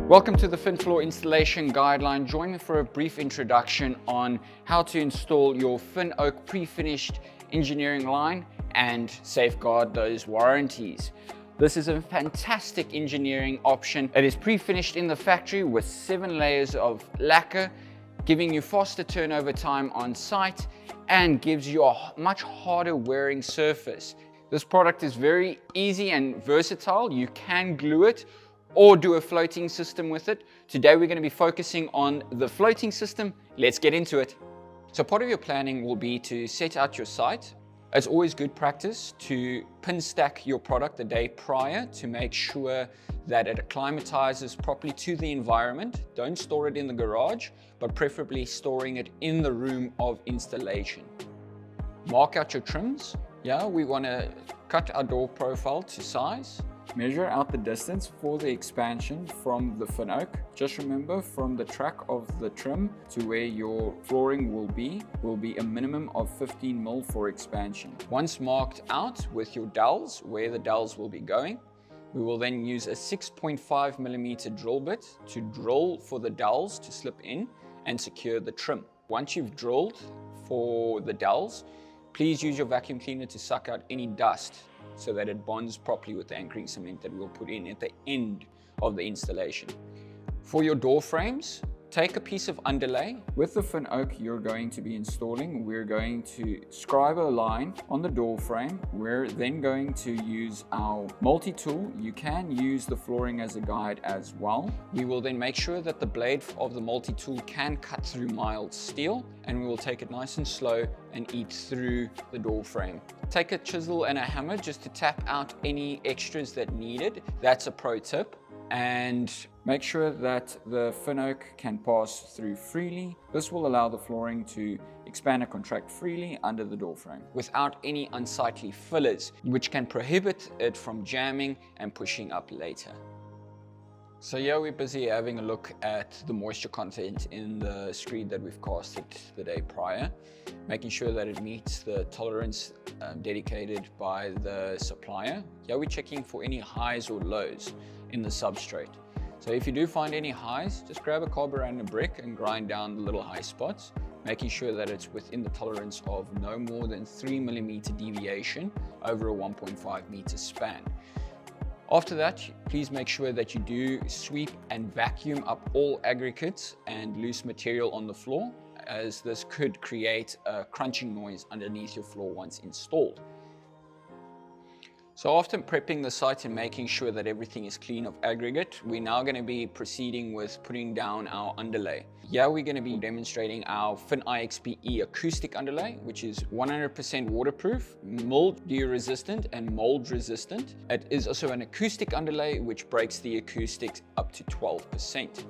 Welcome to the Finfloor installation guideline. Join me for a brief introduction on how to install your FinOak Prefinished engineering line and safeguard those warranties. This is a fantastic engineering option. It is pre-finished in the factory with 7 layers of lacquer, giving you faster turnover time on site and gives you a much harder wearing surface. This product is very easy and versatile. You can glue it or do a floating system with it. Today we're going to be focusing on the floating system. Let's get into it. So part of your planning will be to set out your site. It's always good practice to pin stack your product the day prior to make sure that it acclimatizes properly to the environment. Don't store it in the garage, but preferably storing it in the room of installation. Mark out your trims. We want to cut our door profile to size. Measure out the distance for the expansion from the FinOak. Just remember, from the track of the trim to where your flooring will be a minimum of 15 mil for expansion. Once marked out with your dowels, where the dowels will be going, we will then use a 6.5 millimeter drill bit to drill for the dowels to slip in and secure the trim. Once you've drilled for the dowels, please use your vacuum cleaner to suck out any dust so that it bonds properly with the anchoring cement that we'll put in at the end of the installation. For your door frames, take a piece of underlay. With the FinOak you're going to be installing, we're going to scribe a line on the door frame. We're then going to use our multi-tool. You can use the flooring as a guide as well. We will then make sure that the blade of the multi-tool can cut through mild steel, and we will take it nice and slow and eat through the door frame. Take a chisel and a hammer just to tap out any extras that needed. That's a pro tip. And make sure that the FinOak can pass through freely. This will allow the flooring to expand and contract freely under the door frame without any unsightly fillers, which can prohibit it from jamming and pushing up later. So we're busy having a look at the moisture content in the screed that we've casted the day prior, making sure that it meets the tolerance dedicated by the supplier. We're checking for any highs or lows in the substrate. So if you do find any highs, just grab a carburetor brick and grind down the little high spots, making sure that it's within the tolerance of no more than 3 millimeter deviation over a 1.5 meter span. After that, please make sure that you do sweep and vacuum up all aggregates and loose material on the floor, as this could create a crunching noise underneath your floor once installed. So after prepping the site and making sure that everything is clean of aggregate, we're now going to be proceeding with putting down our underlay. We're going to be demonstrating our FinIXPE acoustic underlay, which is 100% waterproof, mildew resistant and mold resistant. It is also an acoustic underlay which breaks the acoustics up to 12%.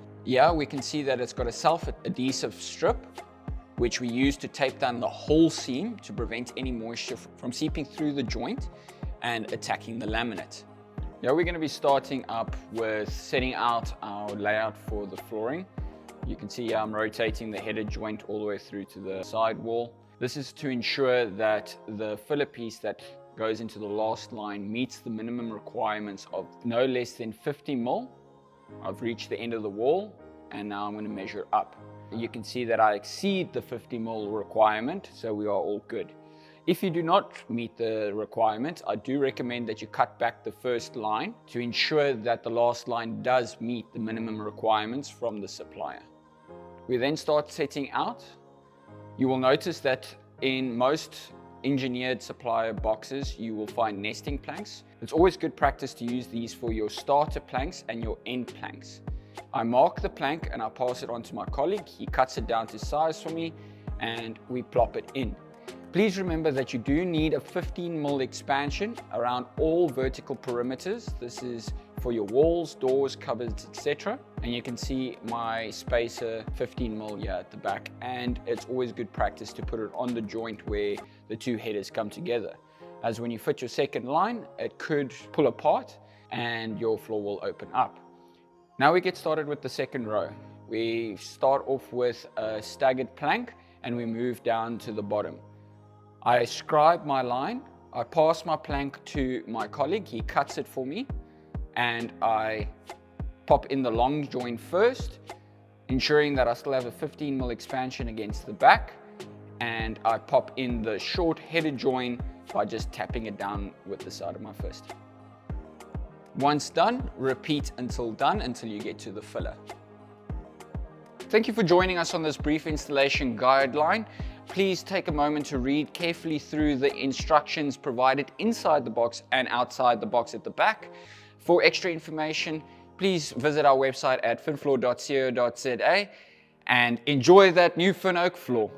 We can see that it's got a self-adhesive strip which we use to tape down the whole seam to prevent any moisture from seeping through the joint and attacking the laminate. We're going to be starting up with setting out our layout for the flooring. You can see I'm rotating the header joint all the way through to the side wall. This is to ensure that the filler piece that goes into the last line meets the minimum requirements of no less than 50 mil. I've reached the end of the wall and now I'm going to measure up. You can see that I exceed the 50 mil requirement, so we are all good. If you do not meet the requirement, I do recommend that you cut back the first line to ensure that the last line does meet the minimum requirements from the supplier. We then start setting out. You will notice that in most engineered supplier boxes, you will find nesting planks. It's always good practice to use these for your starter planks and your end planks. I mark the plank and I pass it on to my colleague. He cuts it down to size for me and we plop it in. Please remember that you do need a 15 mil expansion around all vertical perimeters. This is for your walls, doors, cupboards, etc. And you can see my spacer 15 mil here at the back. And it's always good practice to put it on the joint where the two headers come together, as when you fit your second line, it could pull apart and your floor will open up. Now we get started with the second row. We start off with a staggered plank and we move down to the bottom. I scribe my line, I pass my plank to my colleague, he cuts it for me, and I pop in the long join first, ensuring that I still have a 15mm expansion against the back, and I pop in the short headed join by just tapping it down with the side of my fist. Once done, repeat until you get to the filler. Thank you for joining us on this brief installation guideline. Please take a moment to read carefully through the instructions provided inside the box and outside the box at the back. For extra information, please visit our website at finfloor.co.za and enjoy that new FinOak floor.